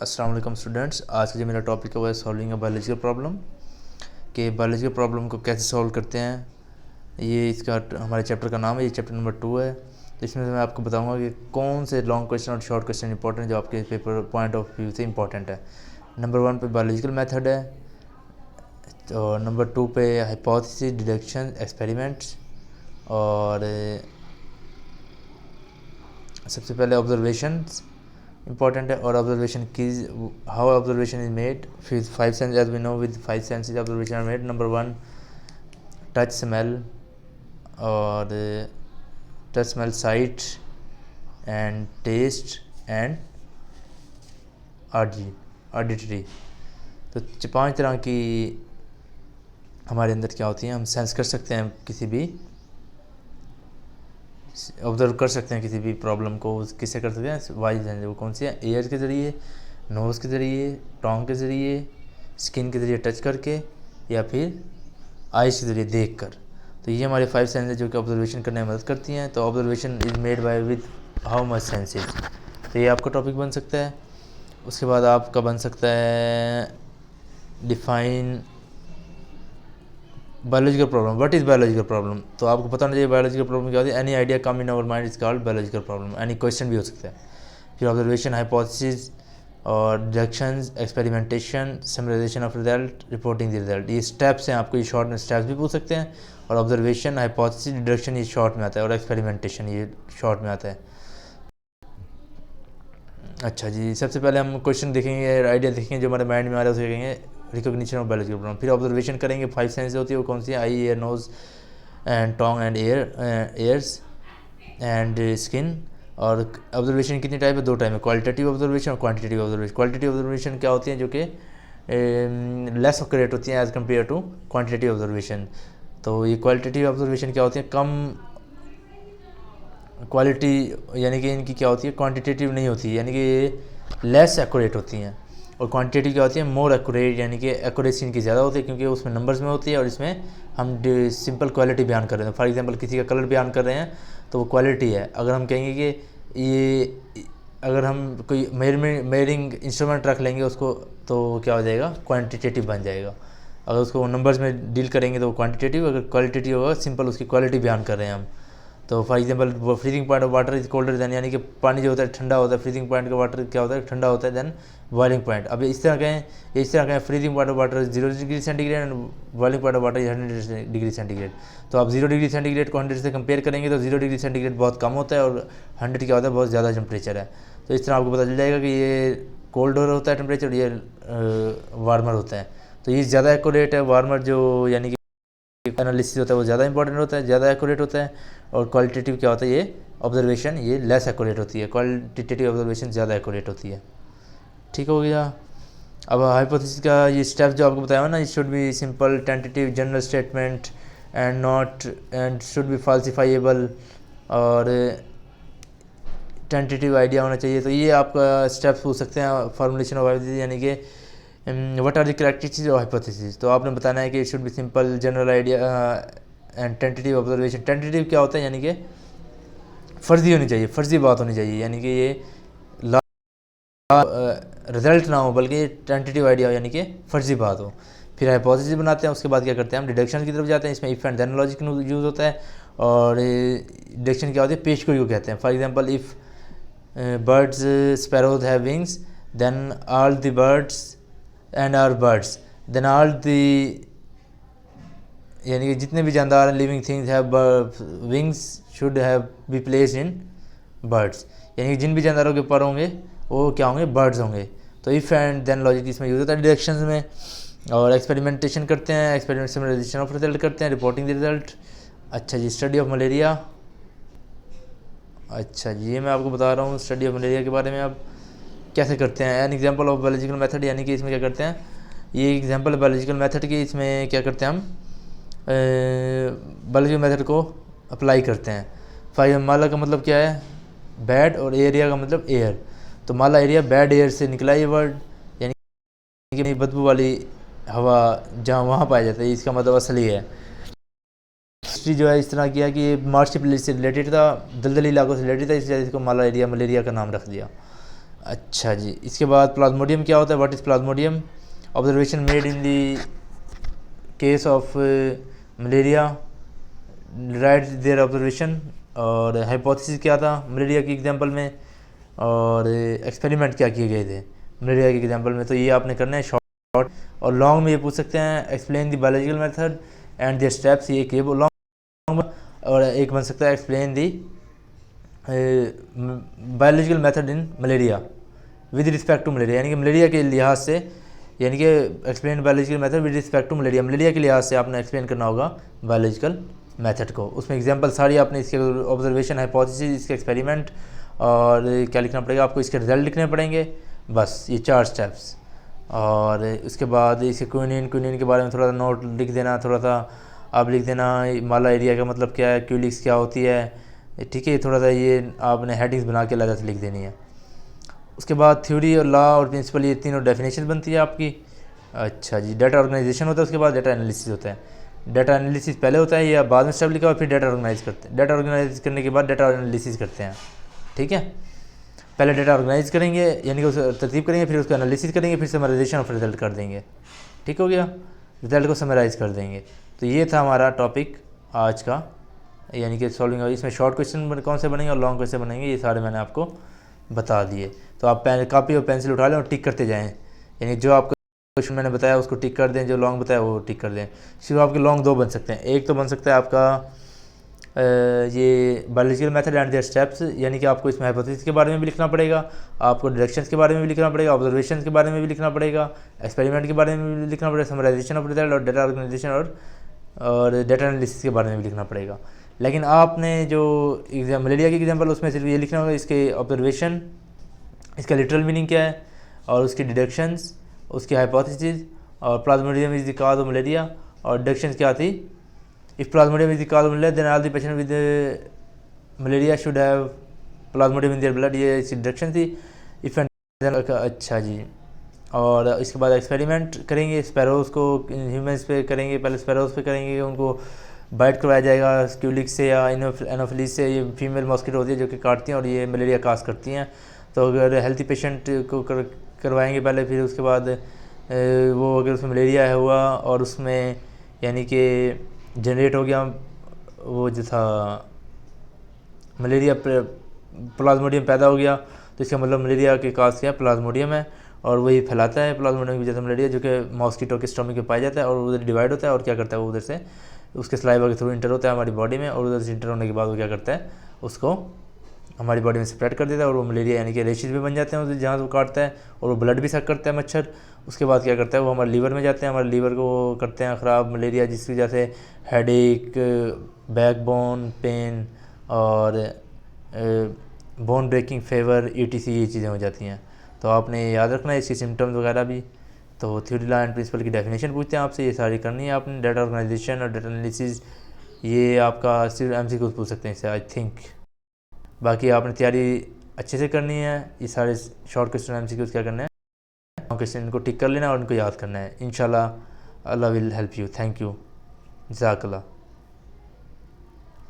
अस्सलाम वालेकुम स्टूडेंट्स। आज का जो मेरा टॉपिक है वो है सॉल्विंग अ बायोलॉजिकल प्रॉब्लम। कि बायोलॉजिकल प्रॉब्लम को कैसे सॉल्व करते हैं, ये इसका हमारे चैप्टर का नाम है। ये चैप्टर नंबर 2 है। तो इसमें मैं आपको बताऊंगा कि कौन से लॉन्ग क्वेश्चन और शॉर्ट क्वेश्चन इंपॉर्टेंट जो आपके पेपर पॉइंट ऑफ व्यू से इंपॉर्टेंट है। नंबर 1 पे बायोलॉजिकल मेथड है, तो नंबर 2 पे हाइपोथेसिस, डिडक्शन, एक्सपेरिमेंट्स, और सबसे पहले ऑब्जर्वेशंस इंपॉर्टेंट है। और ऑब्जर्वेशन की how observation is made with 5 sense, as we know with 5 senses observation are made. Number 1 touch, smell, और touch, smell, sight and taste and auditory. तो 5 तरह की हमारे अंदर क्या होती हैं, हम सेंस कर सकते हैं, किसी भी ऑब्जर्व कर सकते हैं किसी भी प्रॉब्लम को। किससे कर सकते हैं? Wise sense. वो कौन सी है? एयर के ज़रिए, नोज़ के ज़रिए, टोंग के ज़रिए, स्किन के ज़रिए टच करके, या फिर आइज के ज़रिए देख कर। तो ये हमारे 5 सेंसेस जो कि ऑब्जर्वेशन करने में मदद करती हैं। तो observation is made by with how much senses. तो ये आपका टॉपिक बन सकता है। उसके बाद आपका बन सकता है define biological problem. What is biological problem? तो आपको पता होना चाहिए बायोलॉजिकल प्रॉब्लम क्या होती है। Any idea come in our mind is called biological problem. Any question भी हो सकता है। फिर ऑब्जर्वेशन, हाइपोथेसिस और deductions, experimentation, summarization of result, reporting the result. ये स्टेप्स हैं। आपको ये शॉर्ट में स्टेप्स भी पूछ सकते हैं। और ऑब्जर्वेशन, हाइपोथेसिस, डिडक्शन ये शॉर्ट में आता है, और एक्सपेरिमेंटेशन ये शॉर्ट में आता है। अच्छा जी, सबसे पहले हम क्वेश्चन देखेंगे, आइडिया देखेंगे जो हमारे माइंड में आ रहा है, उसे देखेंगे रिकॉग्निशन ऑफ बायोलॉजिकल प्रॉब्लम। फिर ऑब्जर्वेशन करेंगे। 5 सेंस होती है, वो कौन सी है? Eye, ear, nose and tongue and ears and skin. और ऑब्जर्वेशन कितनी टाइप है? 2 टाइप है, क्वालिटेटिव ऑब्जर्वेशन और क्वांटिटेटिव ऑब्जर्वेशन। क्वालिटेटिव ऑब्जर्वेशन क्या होती है? जो कि लेस ऑक्यूरेट होती हैं as compare to quantitative observation. तो ये क्वालिटेटिव ऑब्जर्वेशन क्या होती है? कम क्वालिटी, यानी कि इनकी क्या होती है? क्वांटिटेटिव नहीं होती है, यानी कि ये लेस एक्यूरेट होती हैं। और क्वांटिटेटिव क्या होती है? मोर एक्यूरेट, यानी कि एक्यूरेसी इनकी ज़्यादा होती है, क्योंकि उसमें नंबर्स में होती है और इसमें हम सिंपल क्वालिटी बयान कर रहे हैं। फॉर एग्जांपल किसी का कलर बयान कर रहे हैं तो वो क्वालिटी है। अगर हम कहेंगे कि ये, अगर हम कोई मेजरिंग इंस्ट्रूमेंट रख लेंगे उसको, तो क्या हो जाएगा? क्वान्टिटेटिव बन जाएगा। अगर उसको नंबर्स में डील करेंगे तो वो क्वान्टिटेटिव, अगर क्वालिटेटिव होगा सिंपल उसकी क्वालिटी बयान कर रहे हैं हम। तो for example freezing point of water is colder than, यानी कि पानी जो होता है ठंडा होता है। फ्रीजिंग पॉइंट का वाटर क्या होता है? ठंडा होता है देन बॉइलिंग पॉइंट। अब इस तरह कहें freezing point of water 0 degree centigrade and boiling point of water 100 degree centigrade. तो आप 0 डिग्री सेंटीग्रेड को 100 से कंपेयर करेंगे तो 0 डिग्री सेंटीग्रेड बहुत कम होता है, और 100 क्या होता है? बहुत ज़्यादा टेम्परेचर है। तो इस तरह आपको पता चल जाएगा कि ये कोल्ड होता है टेम्परेचर, ये वार्मर होता है। तो ये ज़्यादा एक्यूरेट है वार्मर, जो यानी कि एनालिसिस होता है वो ज़्यादा इंपॉर्टेंट होता है, ज़्यादा एक्यूरेट होता है। और क्वालिटेटिव क्या होता है? ये ऑब्जर्वेशन ये लेस एक्यूरेट होती है। क्वालिटेटिव ऑब्जर्वेशन ज़्यादा एक्यूरेट होती है। ठीक हो गया। अब हाइपोथेसिस का ये स्टेप्स जो आपको बताया ना, it should be simple, tentative, general statement and not and should be falsifiable, और टेंटेटिव आइडिया होना चाहिए। तो ये आपका स्टेप्स पूछ सकते हैं फॉर्मुलेशन ऑफ हाइपोथेसिस, यानी कि what are the characteristics of hypothesis. तो आपने बताना है कि it should be simple, general idea and tentative observation. Tentative क्या होता है? यानी कि फर्जी होनी चाहिए, फर्जी बात होनी चाहिए, यानी कि ये रिजल्ट ना हो, बल्कि ये टेंटेटिव आइडिया हो, यानी कि फर्जी बात हो। फिर हाइपोथेसिस बनाते हैं। उसके बाद क्या करते हैं? हम डिडक्शन की तरफ जाते हैं। इसमें if and then logic use होता है। और डिडक्शन क्या होती है? पेशगोई को कहते हैं। For example if birds, sparrows have wings, then all the birds and are birds, then all the, यानी कि जितने भी जानदार living things have wings should have be placed in birds, यानी कि जिन भी जानदारों के पर होंगे वो क्या होंगे? बर्ड्स होंगे। तो इफ़ एंड देन लॉजिक इसमें यूज़ होता है डिडक्शंस में। और एक्सपेरिमेंटेशन करते हैं, एक्सपेरिमेंट समराइजेशन ऑफ रिजल्ट करते हैं, रिपोर्टिंग द रिजल्ट। अच्छा जी, स्टडी ऑफ मलेरिया। अच्छा जी, ये मैं आपको बता रहा हूँ स्टडी ऑफ मलेरिया के बारे में। आप कैसे करते हैं? An example of biological method, यानी कि इसमें क्या करते हैं? ये एग्जांपल है बायोलॉजिकल मेथड की। इसमें क्या करते हैं? हम बायोलॉजिकल मेथड को अप्लाई करते हैं। फाइव माला का मतलब क्या है? बैड, और एरिया का मतलब एयर। तो माला एरिया बैड एयर से निकला ये वर्ड, यानी कि बदबू वाली हवा जहाँ वहाँ पाया जाता है, इसका मतलब असली है। हिस्ट्री जो है इस तरह किया कि मार्शी प्लेस से रिलेटेड था, दलदली इलाकों से रिलेटेड था, इसलिए इसको माला एरिया मलेरिया का नाम रख दिया। अच्छा जी, इसके बाद प्लाज्मोडियम क्या होता है, what is plasmodium? Observation made in the case of malaria, right their observation. और हाइपोथेसिस क्या था मलेरिया की एग्जांपल में, और एक्सपेरिमेंट क्या किए गए थे मलेरिया के एग्जांपल में। तो ये आपने करना है शॉर्ट। और लॉन्ग में ये पूछ सकते हैं explain the biological method and their steps, ये एक लॉन्ग। और एक बन सकता है explain the biological method in malaria with respect to malaria, यानी कि मलेरिया के लिहाज से, यानी कि explain biological method with respect to malaria, malaria के लिहाज से आपने एक्सप्लेन करना होगा बायोलॉजिकल मेथड को। उसमें एग्जांपल सारी आपने इसके ऑब्जर्वेशन, हाइपोथेसिस, इसके एक्सपेरिमेंट, और क्या लिखना पड़ेगा आपको, इसके रिजल्ट लिखने पड़ेंगे, बस ये 4 स्टेप्स। और उसके बाद इसके क्विनिन के बारे में थोड़ा सा नोट लिख देना, थोड़ा सा आप लिख देना माला एरिया का मतलब क्या है, क्यूलिक्स क्या होती है, ठीक है। थोड़ा सा ये आपने हेडिंग्स बना के अलग से लिख देनी है। उसके बाद थ्योरी और लॉ और प्रिंसिपल, ये तीनों डेफिनेशन बनती है आपकी। अच्छा जी, डाटा ऑर्गेनाइजेशन होता है, उसके बाद डाटा एनालिसिस होता है। डाटा एनालिसिस पहले होता है या बाद में स्टेप लिखा और फिर डाटा ऑर्गेनाइज करते हैं, डाटा ऑर्गेनाइज करने के बाद डाटा एनालिसिस करते हैं, ठीक है। पहले डाटा ऑर्गेनाइज करेंगे, यानी कि उसे तरतीब करेंगे, फिर उसका एनालिसिस करेंगे, फिर समराइजेशन ऑफ रिजल्ट कर देंगे, ठीक हो गया, रिजल्ट को समराइज़ कर देंगे। तो ये था हमारा टॉपिक आज का, यानी कि सॉल्विंग। इसमें शॉर्ट क्वेश्चन कौन से बनेंगे और लॉन्ग क्वेश्चन बनेंगे, ये सारे मैंने आपको बता दिए। तो आप कापी और पेंसिल उठा लें और टिक करते जाएं, यानी जो आपको क्वेश्चन मैंने बताया उसको टिक कर दें, जो लॉन्ग बताया वो टिक कर दें। सिर्फ आपके लॉन्ग 2 बन सकते हैं, एक तो बन सकता है आपका ये biological method and their steps, यानी कि आपको इसमें हाइपोथेसिस के बारे में भी लिखना पड़ेगा, आपको डिडक्शंस के बारे में भी लिखना पड़ेगा, ऑब्जर्वेशन के बारे में भी लिखना पड़ेगा, एक्सपेरिमेंट के बारे में भी लिखना पड़ेगा, समराइजेशन ऑफ रिजल्ट और डाटा ऑर्गेनाइजेशन और डाटा एनालिसिस के बारे में भी लिखना पड़ेगा। लेकिन आपने जो मलेरिया की एग्जाम्पल, उसमें सिर्फ ये लिखना होगा इसके ऑब्जर्वेशन, इसका लिटरल मीनिंग क्या है, और उसकी डिडक्शंस, उसकी हाइपोथेसिस, और plasmodium is the cause of malaria, और डिडक्शंस क्या थी, if plasmodium is the cause of malaria then all the patient with malaria should have plasmodium in their blood, ये इसकी डिडक्शन थी। इफ अच्छा जी, और इसके बाद एक्सपेरिमेंट करेंगे, स्पैरोज को ह्यूमन्स पे करेंगे, पहले स्पैरोज पे करेंगे, उनको बाइट करवाया जाएगा क्यूलिक्स से या एनोफिलीज से, ये फीमेल मॉस्किटो होती है जो कि काटती हैं और ये मलेरिया काज करती हैं। तो अगर हेल्थी पेशेंट को करवाएंगे पहले, फिर उसके बाद वो अगर उसमें मलेरिया है हुआ और उसमें यानी कि जनरेट हो गया वो जो था मलेरिया, प्लाज्मोडियम पैदा हो गया, तो इसका मतलब मलेरिया के काज क्या है, प्लाज्मोडियम है, और वही फैलाता है प्लाज्मोडियम की वजह से मलेरिया, जो कि मॉस्किटो के स्टोमिक में पाया जाता है और उधर डिवाइड होता है, और क्या करता है वो उधर से उसके सलाइवा के थ्रू इंटर होता है हमारी बॉडी में, और उधर से इंटर होने के बाद वो क्या करता है उसको हमारी बॉडी में स्प्रेड कर देता है, और वो मलेरिया यानी कि रेशेज भी बन जाते हैं उसे जहाँ से वो काटता है, और वो ब्लड भी सक करता है मच्छर। उसके बाद क्या करता है वो हमारे लीवर में जाते हैं, हमारे लीवर को करते हैं ख़राब मलेरिया, जिसकी वजह से हेडेक, बैकबोन पेन और बोन ब्रेकिंग फेवर ETC ये चीज़ें हो जाती हैं। तो आपने याद रखना है इसकी सिम्टम्स वगैरह भी। तो थ्योरी लॉ एंड प्रिंसिपल की डेफिनेशन पूछते हैं आपसे, ये सारी करनी है आपने। डाटा ऑर्गेनाइजेशन और डाटा एनालिसिस ये आपका सिर्फ MCQ पूछ सकते हैं इससे आई थिंक। बाकी आपने तैयारी अच्छे से करनी है, ये सारे शॉर्ट क्वेश्चन MCQ क्या करना है, क्वेश्चन इनको टिक कर लेना और इनको याद करना है। इंशाल्लाह Allah will help you. Thank you, जज़ाकल्लाह।